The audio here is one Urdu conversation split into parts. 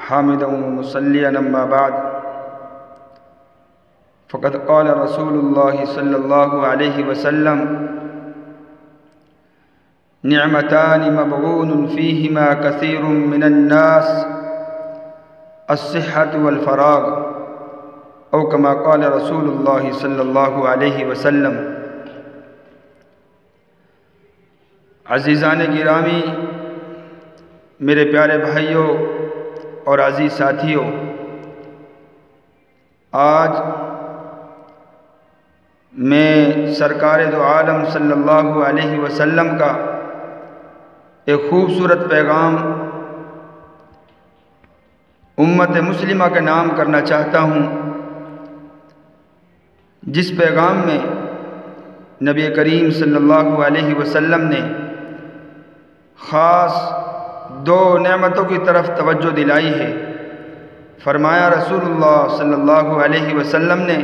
حامدا ومصليا أما بعد فقد قال رسول الله صلى الله عليه وسلم نعمتان مبغون فيهما كثير من الناس الصحة والفراغ او كما قال رسول الله صلی اللہ علیہ وسلم۔ عزیزان گرامی، میرے پیارے بھائیوں اور عزیز ساتھیوں، آج میں سرکار دو عالم صلی اللہ علیہ وسلم کا ایک خوبصورت پیغام امت مسلمہ کا نام کرنا چاہتا ہوں، جس پیغام میں نبی کریم صلی اللہ علیہ وسلم نے خاص دو نعمتوں کی طرف توجہ دلائی ہے۔ فرمایا رسول اللہ صلی اللہ علیہ وسلم نے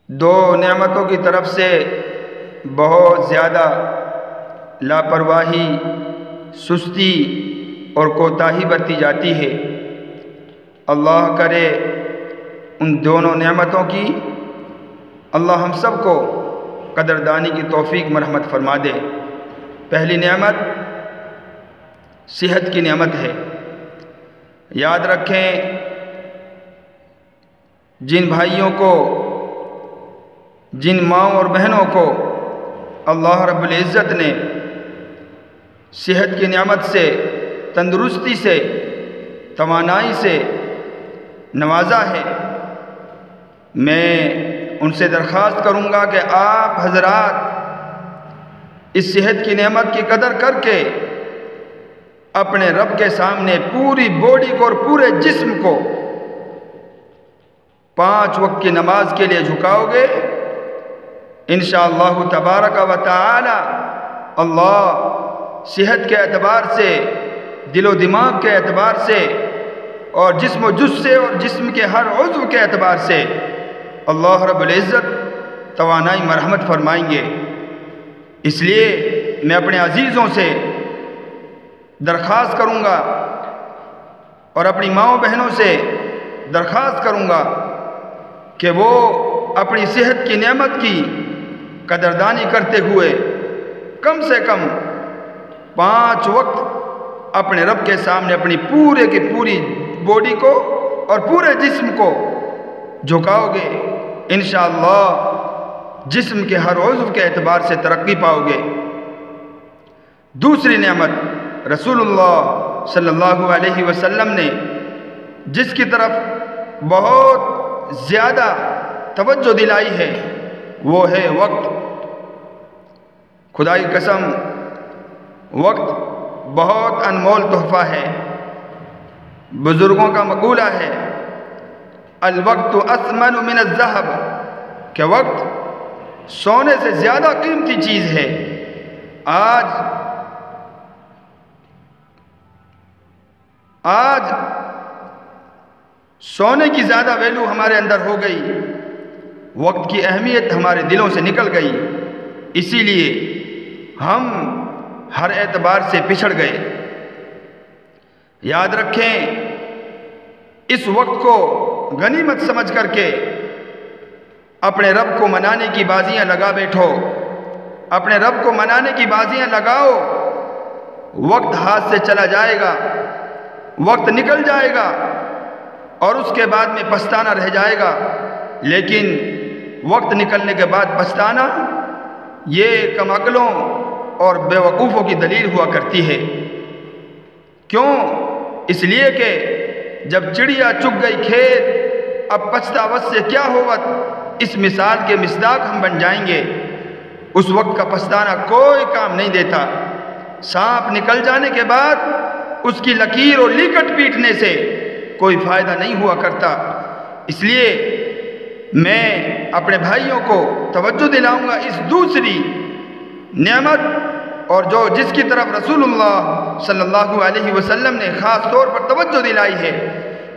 دو نعمتوں کی طرف سے بہت زیادہ لاپرواہی، سستی اور کوتاہی برتی جاتی ہے۔ اللہ کرے ان دونوں نعمتوں کی اللہ ہم سب کو قدردانی کی توفیق مرحمت فرما دے۔ پہلی نعمت صحت کی نعمت ہے۔ یاد رکھیں، جن بھائیوں کو، جن ماؤں اور بہنوں کو اللہ رب العزت نے صحت کی نعمت سے، تندرستی سے، توانائی سے نوازا ہے، میں ان سے درخواست کروں گا کہ آپ حضرات اس صحت کی نعمت کی قدر کر کے اپنے رب کے سامنے پوری باڈی کو اور پورے جسم کو 5 وقت کی نماز کے لیے جھکاؤ گے، انشاءاللہ تبارک و تعالی اللہ صحت کے اعتبار سے، دل و دماغ کے اعتبار سے اور جسم و جثے اور جسم کے ہر عضو کے اعتبار سے اللہ رب العزت توانائی مرحمت فرمائیں گے۔ اس لیے میں اپنے عزیزوں سے درخواست کروں گا اور اپنی ماؤں بہنوں سے درخواست کروں گا کہ وہ اپنی صحت کی نعمت کی قدردانی کرتے ہوئے کم سے کم 5 وقت اپنے رب کے سامنے اپنی پورے کی پوری باڈی کو اور پورے جسم کو جھکاؤ گے، انشاءاللہ جسم کے ہر عضو کے اعتبار سے ترقی پاؤ گے۔ دوسری نعمت رسول اللہ صلی اللہ علیہ وسلم نے جس کی طرف بہت زیادہ توجہ دلائی ہے وہ ہے وقت۔ خدا کی قسم، وقت بہت انمول تحفہ ہے۔ بزرگوں کا مقولہ ہے الوقت اثمن من الذهب، کہ وقت سونے سے زیادہ قیمتی چیز ہے۔ آج سونے کی زیادہ ویلیو ہمارے اندر ہو گئی، وقت کی اہمیت ہمارے دلوں سے نکل گئی، اسی لیے ہم ہر اعتبار سے پچھڑ گئے۔ یاد رکھیں، اس وقت کو غنیمت سمجھ کر کے اپنے رب کو منانے کی بازیاں لگا بیٹھو، اپنے رب کو منانے کی بازیاں لگاؤ۔ وقت ہاتھ سے چلا جائے گا، وقت نکل جائے گا اور اس کے بعد میں پچھتانا رہ جائے گا، لیکن وقت نکلنے کے بعد پچھتانا یہ کم عقلوں اور بے وقوفوں کی دلیل ہوا کرتی ہے۔ کیوں؟ اس لیے کہ جب چڑیا چگ گئی کھیت، اب پچھتاوت سے کیا ہوت، اس مثال کے مصداق ہم بن جائیں گے۔ اس وقت کا پچھتانا کوئی کام نہیں دیتا۔ سانپ نکل جانے کے بعد اس کی لکیر اور لیکٹ پیٹنے سے کوئی فائدہ نہیں ہوا کرتا۔ اس لیے میں اپنے بھائیوں کو توجہ دلاؤں گا اس دوسری نعمت، اور جس کی طرف رسول اللہ صلی اللہ علیہ وسلم نے خاص طور پر توجہ دلائی ہے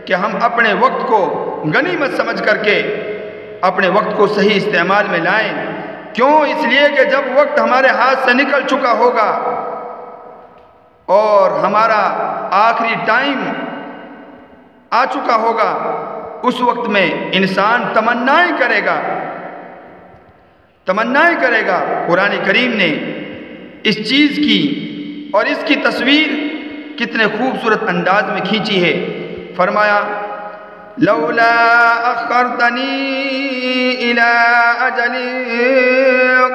کہ ہم اپنے وقت کو غنیمت سمجھ کر کے اپنے وقت کو صحیح استعمال میں لائیں۔ کیوں؟ اس لیے کہ جب وقت ہمارے ہاتھ سے نکل چکا ہوگا اور ہمارا آخری ٹائم آ چکا ہوگا، اس وقت میں انسان تمنائیں کرے گا۔ قرآن کریم نے اس چیز کی اور اس کی تصویر کتنے خوبصورت انداز میں کھینچی ہے۔ فرمایا لولا اخرتنی الی اجل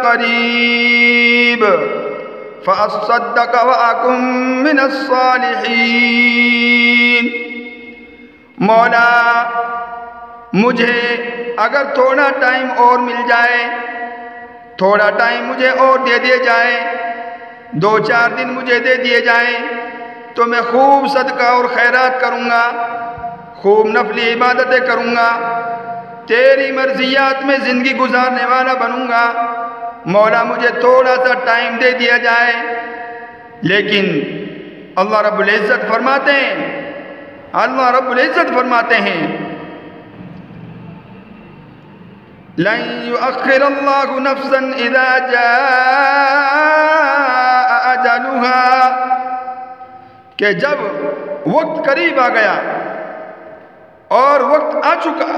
قریب فاصدق واکن من الصالحین۔ مولا مجھے اگر تھوڑا ٹائم اور مل جائے، تھوڑا ٹائم مجھے اور دے دیے جائے، 2-4 دن مجھے دے دیے جائیں تو میں خوب صدقہ اور خیرات کروں گا، خوب نفلی عبادتیں کروں گا، تیری مرضیات میں زندگی گزارنے والا بنوں گا۔ مولا مجھے تھوڑا سا ٹائم دے دیا جائے۔ لیکن اللہ رب العزت فرماتے ہیں لن يؤخر الله نفسا اذا جاء اجلها، کہ جب وقت قریب آ گیا اور وقت آ چکا،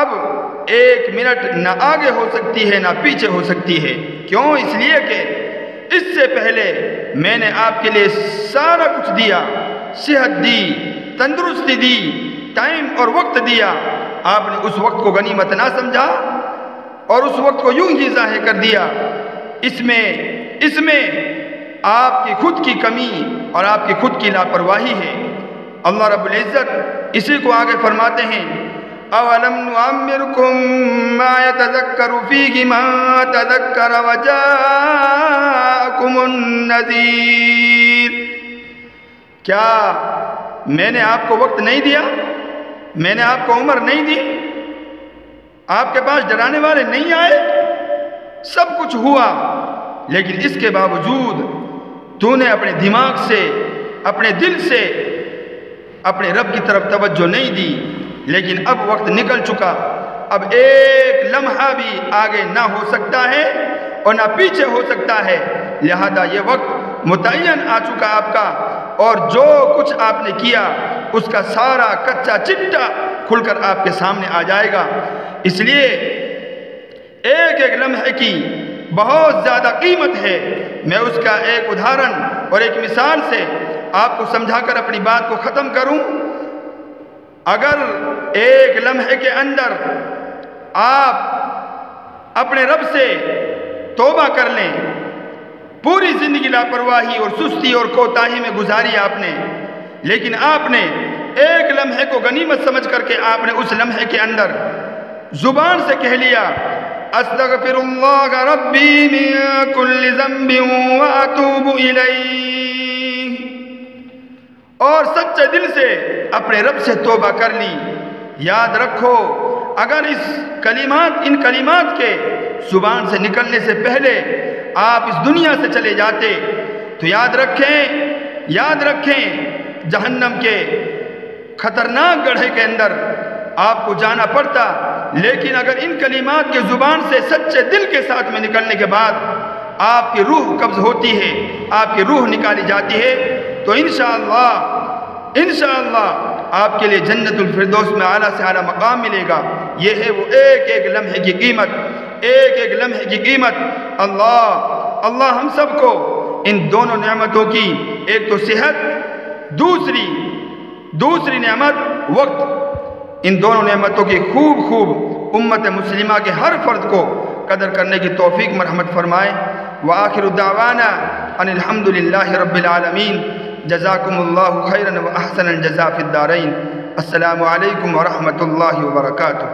اب 1 منٹ نہ آگے ہو سکتی ہے نہ پیچھے ہو سکتی ہے۔ کیوں؟ اس لیے کہ اس سے پہلے میں نے آپ کے لیے سارا کچھ دیا، صحت دی، تندرستی دی، ٹائم اور وقت دیا۔ آپ نے اس وقت کو غنیمت نہ سمجھا اور اس وقت کو یوں ہی ضائع کر دیا۔ اس میں آپ کی خود کی کمی اور آپ کی خود کی لاپرواہی ہے۔ اللہ رب العزت اسی کو آگے فرماتے ہیں اولم نعمرکم ما یتذکر فیہ من تذکر وجاءکم النذیر، کیا میں نے آپ کو وقت نہیں دیا؟ میں نے آپ کو عمر نہیں دی؟ آپ کے پاس ڈرانے والے نہیں آئے؟ سب کچھ ہوا، لیکن اس کے باوجود تو نے اپنے دماغ سے، اپنے دل سے اپنے رب کی طرف توجہ نہیں دی۔ لیکن اب وقت نکل چکا، اب ایک لمحہ بھی آگے نہ ہو سکتا ہے اور نہ پیچھے ہو سکتا ہے، لہذا یہ وقت متعین آ چکا آپ کا، اور جو کچھ آپ نے کیا اس کا سارا کچا چٹا کھل کر آپ کے سامنے آ جائے گا۔ اس لیے ایک لمحے کی بہت زیادہ قیمت ہے۔ میں اس کا ایک ادھارن اور ایک مثال سے آپ کو سمجھا کر اپنی بات کو ختم کروں۔ اگر ایک لمحے کے اندر آپ اپنے رب سے توبہ کر لیں، پوری زندگی لاپرواہی اور سستی اور کوتاہی میں گزاری آپ نے، لیکن آپ نے ایک لمحے کو غنیمت سمجھ کر کے آپ نے اس لمحے کے اندر زبان سے کہہ لیا استغفر اللہ ربی من کل ذنب واتوب الیہ، اور سچے دل سے اپنے رب سے توبہ کر لی۔ یاد رکھو، اگر ان کلمات کے زبان سے نکلنے سے پہلے آپ اس دنیا سے چلے جاتے تو یاد رکھیں جہنم کے خطرناک گڑھے کے اندر آپ کو جانا پڑتا۔ لیکن اگر ان کلمات کے زبان سے سچے دل کے ساتھ میں نکلنے کے بعد آپ کی روح قبض ہوتی ہے، آپ کی روح نکالی جاتی ہے، تو انشاءاللہ آپ کے لیے جنت الفردوس میں اعلیٰ سے اعلیٰ مقام ملے گا۔ یہ ہے وہ ایک لمحے کی قیمت، ایک لمحے کی قیمت۔ اللہ ہم سب کو ان دونوں نعمتوں کی، ایک تو صحت، دوسری نعمت وقت، ان دونوں نعمتوں کی خوب امت مسلمہ کے ہر فرد کو قدر کرنے کی توفیق مرحمت فرمائے۔ وآخر دعوانا ان الحمد للہ رب العالمین۔ جزاکم اللہ خیرا و احسن الجزاء فی الدارین۔ السلام علیکم ورحمۃ اللہ وبرکاتہ۔